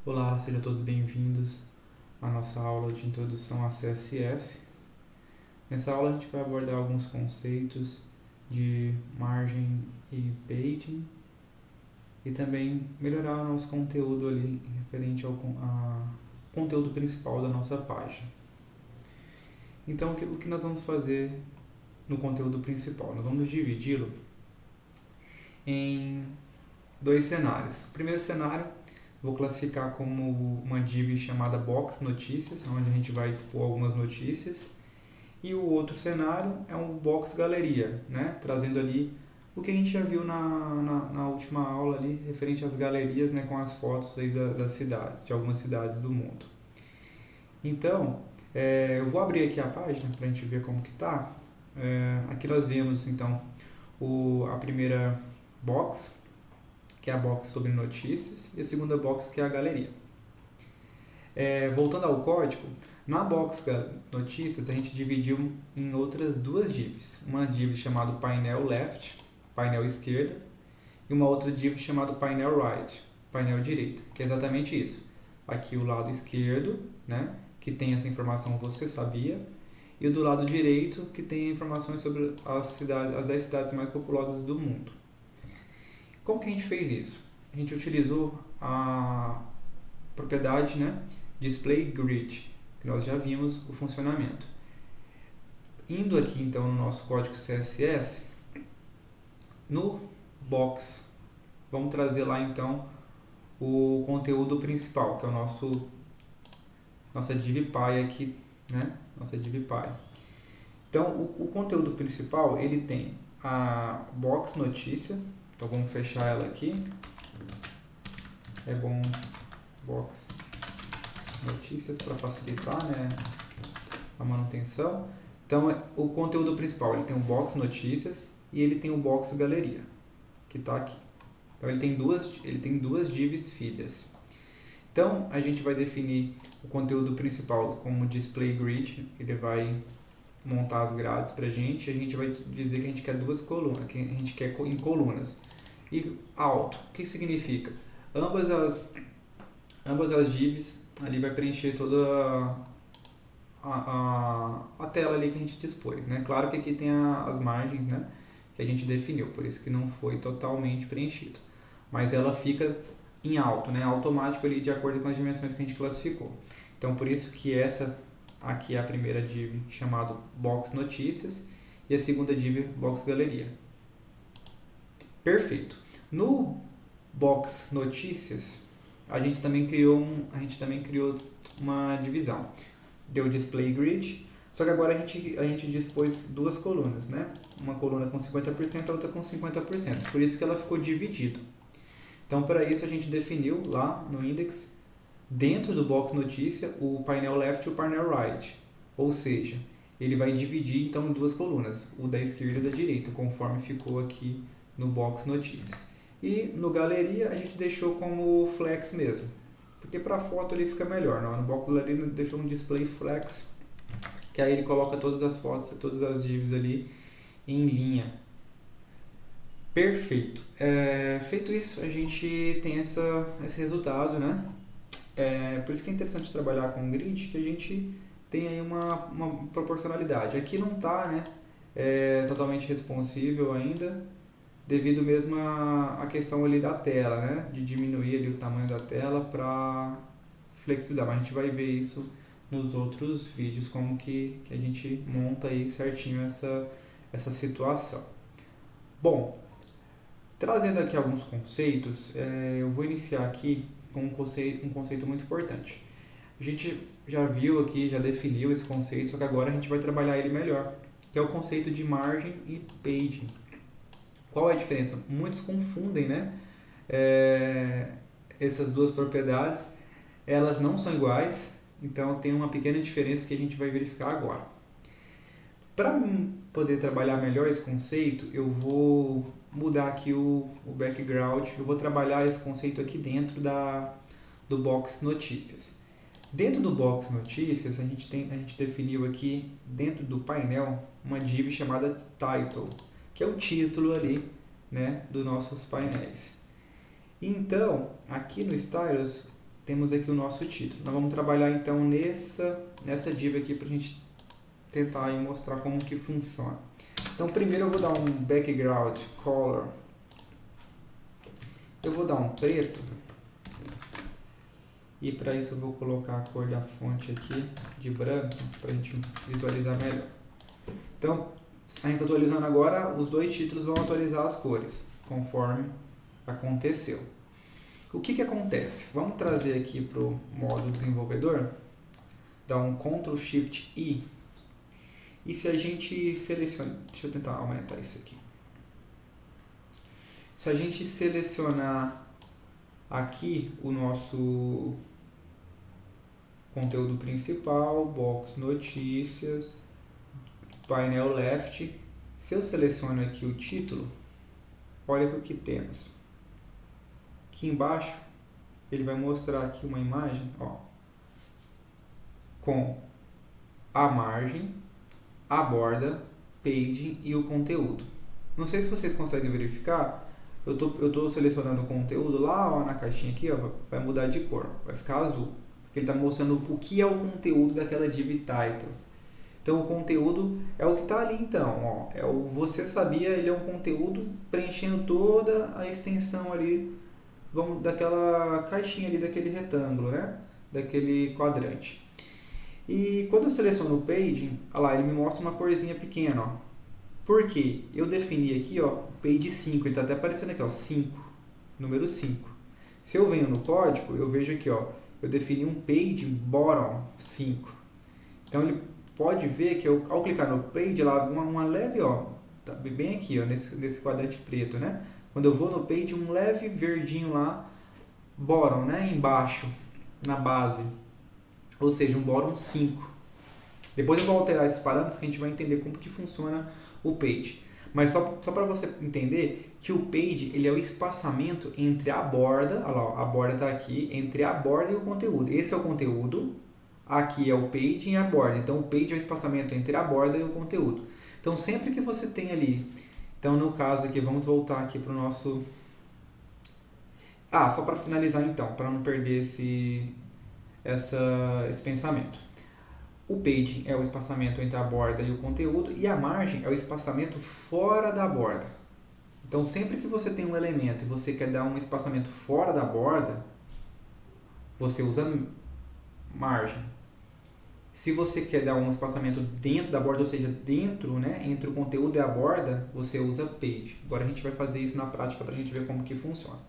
Olá, sejam todos bem-vindos à nossa aula de introdução a CSS. Nessa aula a gente vai abordar alguns conceitos de margem e paging e também melhorar o nosso conteúdo ali referente ao conteúdo principal da nossa página. Então, o que nós vamos fazer no conteúdo principal? Nós vamos dividi-lo em dois cenários. O primeiro cenário vou classificar como uma div chamada Box Notícias, onde a gente vai expor algumas notícias. E o outro cenário é um Box Galeria, né? Trazendo ali o que a gente já viu na última aula ali, referente às galerias, né? Com as fotos aí das cidades, de algumas cidades do mundo. Então, eu vou abrir aqui a página para a gente ver como que tá. Aqui nós vemos, então, a primeira box, que é a box sobre notícias, e a segunda box, que é a galeria. Voltando ao código, na box notícias a gente dividiu em outras duas divs. Uma div chamada painel left, painel esquerda, e uma outra div chamada painel right, painel direita, que é exatamente isso. Aqui o lado esquerdo, né, que tem essa informação que você sabia, e o do lado direito, que tem informações sobre as 10 cidades mais populosas do mundo. Como que a gente fez isso? A gente utilizou a propriedade, né, Display Grid, que nós já vimos o funcionamento. Indo aqui então no nosso código CSS, no box, vamos trazer lá então o conteúdo principal, que é nossa divpy aqui, né? Nossa divpy. Então, o conteúdo principal, ele tem a box notícia. Então vamos fechar ela aqui. É bom box notícias para facilitar, né, a manutenção. Então o conteúdo principal, ele tem o box notícias e ele tem o box galeria, que está aqui. Então ele tem duas divs filhas. Então a gente vai definir o conteúdo principal como display grid, ele vai montar as grades para a gente vai dizer que a gente quer duas colunas, que a gente quer em colunas. E alto, o que significa? Ambas as divs ali vai preencher toda a tela ali que a gente dispôs, né? Claro que aqui tem as margens, né, que a gente definiu, por isso que não foi totalmente preenchido. Mas ela fica em alto, né, automático ali de acordo com as dimensões que a gente classificou. Então por isso que essa aqui é a primeira div chamada Box Notícias e a segunda div Box Galeria. Perfeito. No Box Notícias, a gente também criou uma divisão. Deu Display Grid, só que agora a gente dispôs duas colunas, né? Uma coluna com 50% e a outra com 50%. Por isso que ela ficou dividida. Então, para isso, a gente definiu lá no index, dentro do Box Notícia, o painel left e o painel right. Ou seja, ele vai dividir então em duas colunas, o da esquerda e da direita, conforme ficou aqui no Box Notícias. E no Galeria a gente deixou como flex mesmo, porque para foto ele fica melhor. Não? No Box Galeria deixou um display flex, que aí ele coloca todas as fotos, todas as divs ali em linha. Perfeito. Feito isso, a gente tem esse resultado, né? Por isso que é interessante trabalhar com grid, que a gente tem aí uma proporcionalidade. Aqui não está, né, totalmente responsível ainda, devido mesmo à questão ali da tela, né, de diminuir ali o tamanho da tela para flexibilidade. Mas a gente vai ver isso nos outros vídeos, como que a gente monta aí certinho essa situação. Bom, trazendo aqui alguns conceitos, eu vou iniciar aqui com um conceito muito importante. A gente já viu aqui, já definiu esse conceito, só que agora a gente vai trabalhar ele melhor, que é o conceito de margem e paging. Qual é a diferença? Muitos confundem, né, essas duas propriedades. Elas não são iguais, então tem uma pequena diferença que a gente vai verificar agora. Para poder trabalhar melhor esse conceito, eu vou mudar aqui o background, eu vou trabalhar esse conceito aqui dentro do Box Notícias. Dentro do Box Notícias, a gente definiu aqui, dentro do painel, uma div chamada Title, que é o título ali, né, dos nossos painéis. Então, aqui no Stylus, temos aqui o nosso título. Nós vamos trabalhar então nessa div aqui para a gente tentar mostrar como que funciona. Então primeiro eu vou dar um background color, eu vou dar um preto, e para isso eu vou colocar a cor da fonte aqui de branco para a gente visualizar melhor. Então a gente está atualizando agora, os dois títulos vão atualizar as cores conforme aconteceu. O que acontece? Vamos trazer aqui para o modo desenvolvedor, dar um Ctrl Shift I, e se a gente seleciona, deixa eu tentar aumentar isso aqui. Se a gente selecionar aqui o nosso conteúdo principal, box notícias, painel left, se eu seleciono aqui o título, olha o que temos. Aqui embaixo ele vai mostrar aqui uma imagem, ó, com a margem, a borda, page e o conteúdo. Não sei se vocês conseguem verificar, eu tô selecionando o conteúdo lá, ó, na caixinha aqui, ó, vai mudar de cor, vai ficar azul, porque ele está mostrando o que é o conteúdo daquela div title. Então o conteúdo é o que está ali então, ó, é o você sabia, ele é um conteúdo preenchendo toda a extensão ali, vamos, daquela caixinha ali, daquele retângulo, né? Daquele quadrante. E quando eu seleciono o page, olha lá, ele me mostra uma corzinha pequena, ó. Por quê? Eu defini aqui, ó, page 5, ele está até aparecendo aqui, ó, 5, número 5. Se eu venho no código, eu vejo aqui, ó, eu defini um page bottom 5. Então ele pode ver que eu, ao clicar no page, lá uma leve, ó, tá bem aqui, ó, nesse quadrante preto, né? Quando eu vou no page, um leve verdinho lá, bottom, né, embaixo, na base. Ou seja, um bottom 5. Depois eu vou alterar esses parâmetros que a gente vai entender como que funciona o page. Mas só para você entender que o page, ele é o espaçamento entre a borda, olha lá, ó, a borda está aqui, entre a borda e o conteúdo. Esse é o conteúdo, aqui é o page e a borda. Então o page é o espaçamento entre a borda e o conteúdo. Então sempre que você tem ali, então no caso aqui, vamos voltar aqui para o nosso... só para finalizar então, para não perder esse pensamento. O page é o espaçamento entre a borda e o conteúdo, e a margem é o espaçamento fora da borda. Então sempre que você tem um elemento e você quer dar um espaçamento fora da borda, você usa margem. Se você quer dar um espaçamento dentro da borda, ou seja, dentro, né, entre o conteúdo e a borda, você usa page. Agora a gente vai fazer isso na prática para a gente ver como que funciona.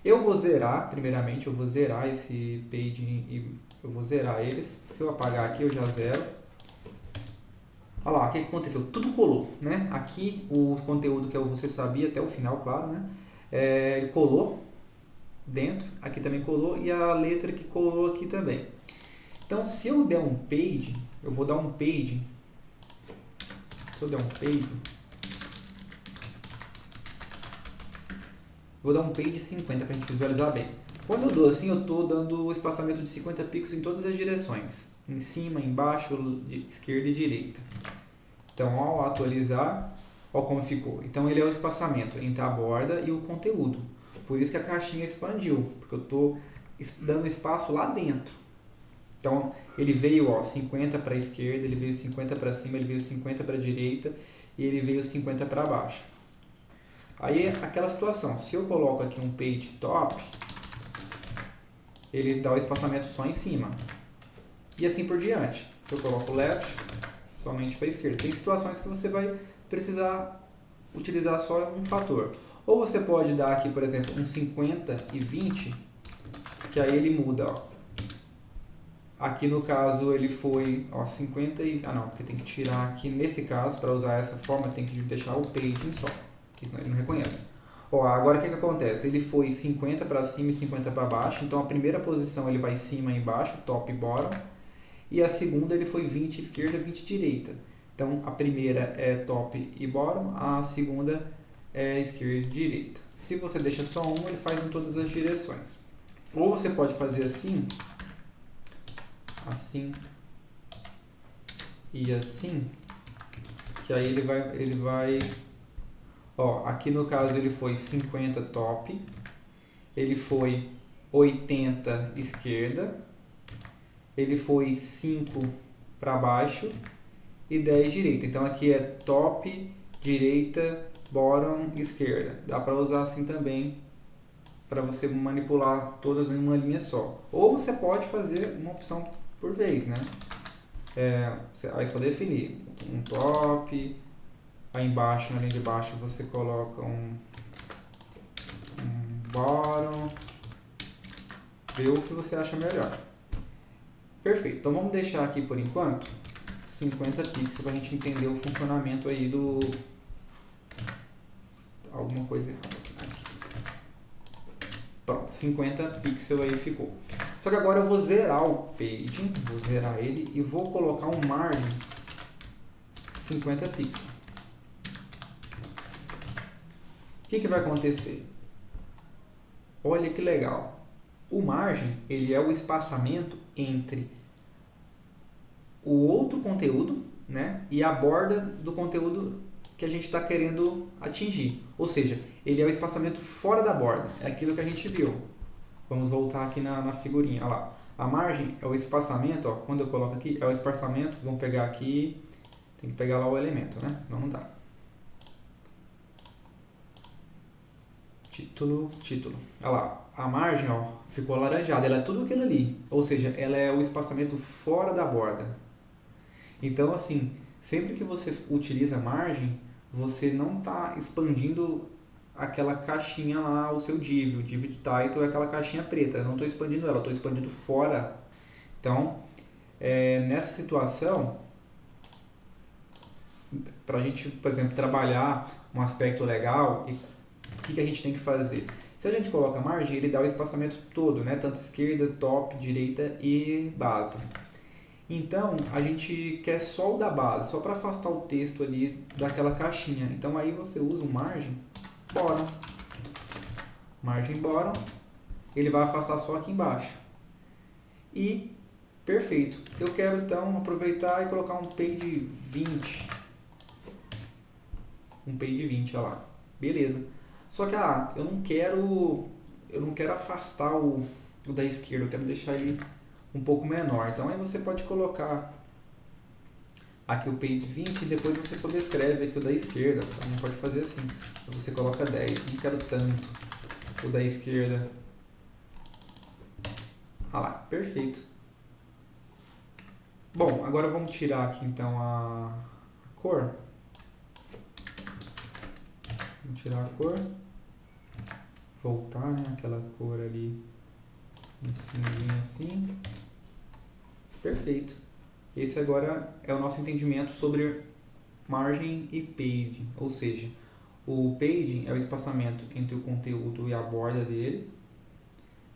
Eu vou zerar, primeiramente, eu vou zerar esse page e eu vou zerar eles. Se eu apagar aqui, eu já zero. Olha lá, o que aconteceu? Tudo colou, né? Aqui o conteúdo que é o você sabia até o final, claro, né? Ele colou dentro, aqui também colou, e a letra que colou aqui também. Então, se eu der um page, eu vou dar um page. Se eu der um page, vou dar um page 50 para a gente visualizar bem. Quando eu dou assim, eu estou dando o espaçamento de 50 pixels em todas as direções. Em cima, embaixo, esquerda e direita. Então, ao atualizar, olha como ficou. Então, ele é o espaçamento entre a borda e o conteúdo. Por isso que a caixinha expandiu, porque eu estou dando espaço lá dentro. Então, ele veio, ó, 50 para a esquerda, ele veio 50 para cima, ele veio 50 para a direita e ele veio 50 para baixo. Aí, aquela situação, se eu coloco aqui um page top, ele dá o espaçamento só em cima. E assim por diante. Se eu coloco left, somente para a esquerda. Tem situações que você vai precisar utilizar só um fator. Ou você pode dar aqui, por exemplo, um 50 e 20, que aí ele muda, ó. Aqui no caso ele foi, ó, 50 e... não, porque tem que tirar aqui, nesse caso, para usar essa forma, tem que deixar o page só, porque senão ele não reconhece. Ó, agora o que acontece? Ele foi 50 para cima e 50 para baixo, então a primeira posição ele vai cima e embaixo, top e bottom, e a segunda ele foi 20 esquerda, 20 direita. Então a primeira é top e bottom, a segunda é esquerda e direita. Se você deixa só um, ele faz em todas as direções. Ou você pode fazer assim, assim e assim, que aí ele vai, ó, aqui no caso ele foi 50 top, ele foi 80 esquerda, ele foi 5 para baixo e 10 direita. Então aqui é top, direita, bottom, esquerda. Dá para usar assim também para você manipular todas em uma linha só. Ou você pode fazer uma opção por vez, né? Aí só definir um top, aí embaixo, na linha de baixo, você coloca um bottom, vê o que você acha melhor. Perfeito, então vamos deixar aqui por enquanto 50 pixels para a gente entender o funcionamento aí do... alguma coisa errada aqui. Pronto, 50 pixels aí ficou. Só que agora eu vou zerar o page, vou zerar ele e vou colocar um margem 50 pixels. O que vai acontecer? Olha que legal. O margem, ele é o espaçamento entre o outro conteúdo, né, e a borda do conteúdo que a gente está querendo atingir. Ou seja, ele é o espaçamento fora da borda. É aquilo que a gente viu. Vamos voltar aqui na figurinha. Olha lá. A margem é o espaçamento, ó, quando eu coloco aqui, é o espaçamento. Vamos pegar aqui, tem que pegar lá o elemento, né? Senão não dá. Título. Olha lá, a margem, ó, ficou alaranjada, ela é tudo aquilo ali. Ou seja, ela é o espaçamento fora da borda. Então, assim, sempre que você utiliza margem, você não está expandindo aquela caixinha lá, o seu div. O div de title é aquela caixinha preta. Eu não estou expandindo ela, estou expandindo fora. Então, nessa situação, para a gente, por exemplo, trabalhar um aspecto legal, o que a gente tem que fazer? Se a gente coloca margem, ele dá o espaçamento todo, né? Tanto esquerda, top, direita e base. Então, a gente quer só o da base, só para afastar o texto ali daquela caixinha. Então, aí você usa o margem bottom. Margem bottom, ele vai afastar só aqui embaixo. E, perfeito. Eu quero, então, aproveitar e colocar um page 20. Um page 20, olha lá. Beleza. Só que, eu não quero afastar o da esquerda, eu quero deixar ele um pouco menor. Então aí você pode colocar aqui o page 20 e depois você sobrescreve aqui o da esquerda. Então pode fazer assim. Você coloca 10, não quero tanto o da esquerda. Ah lá, perfeito. Bom, agora vamos tirar aqui então a cor. Vamos tirar a cor. Voltar, né? Aquela cor ali em cima assim. Perfeito. Esse agora é o nosso entendimento sobre margem e page. Ou seja, o page é o espaçamento entre o conteúdo e a borda dele.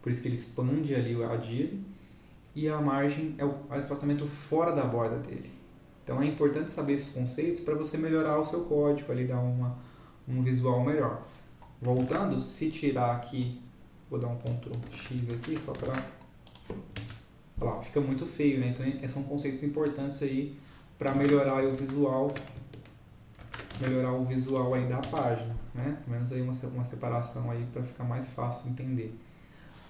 Por isso que ele expande ali a div. E a margem é o espaçamento fora da borda dele. Então é importante saber esses conceitos para você melhorar o seu código, ali dar um visual melhor. Voltando, se tirar aqui, vou dar um Ctrl X aqui só para... Olha lá, fica muito feio, né? Então são conceitos importantes aí para melhorar o visual aí da página, né? Pelo menos aí uma separação aí para ficar mais fácil de entender.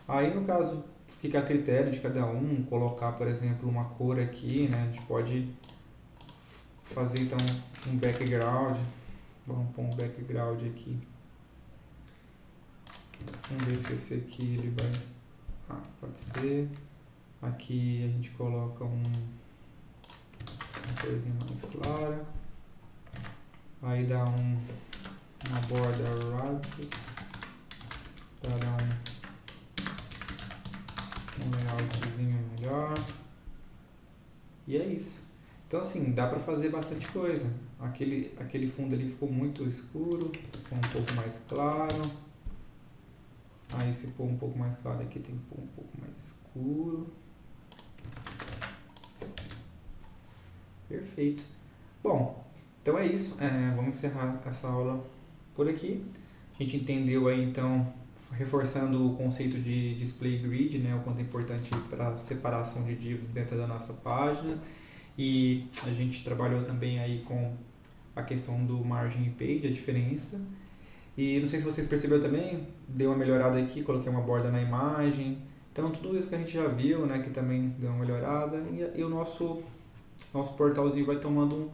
Aí no caso fica a critério de cada um, colocar, por exemplo, uma cor aqui, né? A gente pode fazer então um background. Vamos pôr um background aqui. Vamos ver se esse aqui ele vai... pode ser. Aqui a gente coloca uma coisinha mais clara. Aí dá uma border radius. Para dar um layoutzinho melhor. E é isso. Então assim, dá para fazer bastante coisa. Aquele fundo ali ficou muito escuro, ficou um pouco mais claro. Aí se pôr um pouco mais claro aqui, tem que pôr um pouco mais escuro. Perfeito. Bom, então é isso. Vamos encerrar essa aula por aqui. A gente entendeu aí então, reforçando o conceito de display grid, né, o quanto é importante para a separação de divs dentro da nossa página. E a gente trabalhou também aí com a questão do margin e page, a diferença. E não sei se vocês perceberam também, dei uma melhorada aqui, coloquei uma borda na imagem. Então tudo isso que a gente já viu, né, que também deu uma melhorada. E o nosso portalzinho vai tomando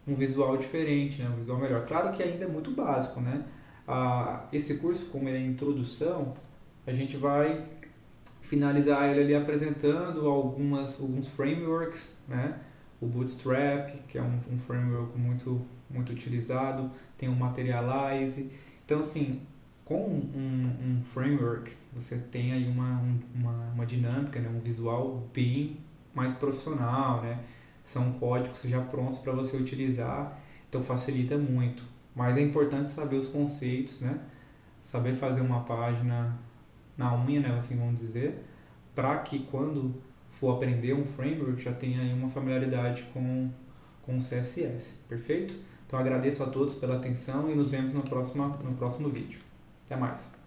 um visual diferente, né, um visual melhor. Claro que ainda é muito básico, né? Esse curso, como ele é introdução, a gente vai finalizar ele ali apresentando alguns frameworks, né? O Bootstrap, que é um framework muito utilizado, tem o Materialize. Então, assim, com um framework, você tem aí uma dinâmica, né? Um visual bem mais profissional, né? São códigos já prontos para você utilizar, então facilita muito. Mas é importante saber os conceitos, né? Saber fazer uma página na unha, né? Assim vamos dizer, para que quando for aprender um framework já tenha aí uma familiaridade com o CSS, perfeito? Então agradeço a todos pela atenção e nos vemos no próximo vídeo. Até mais!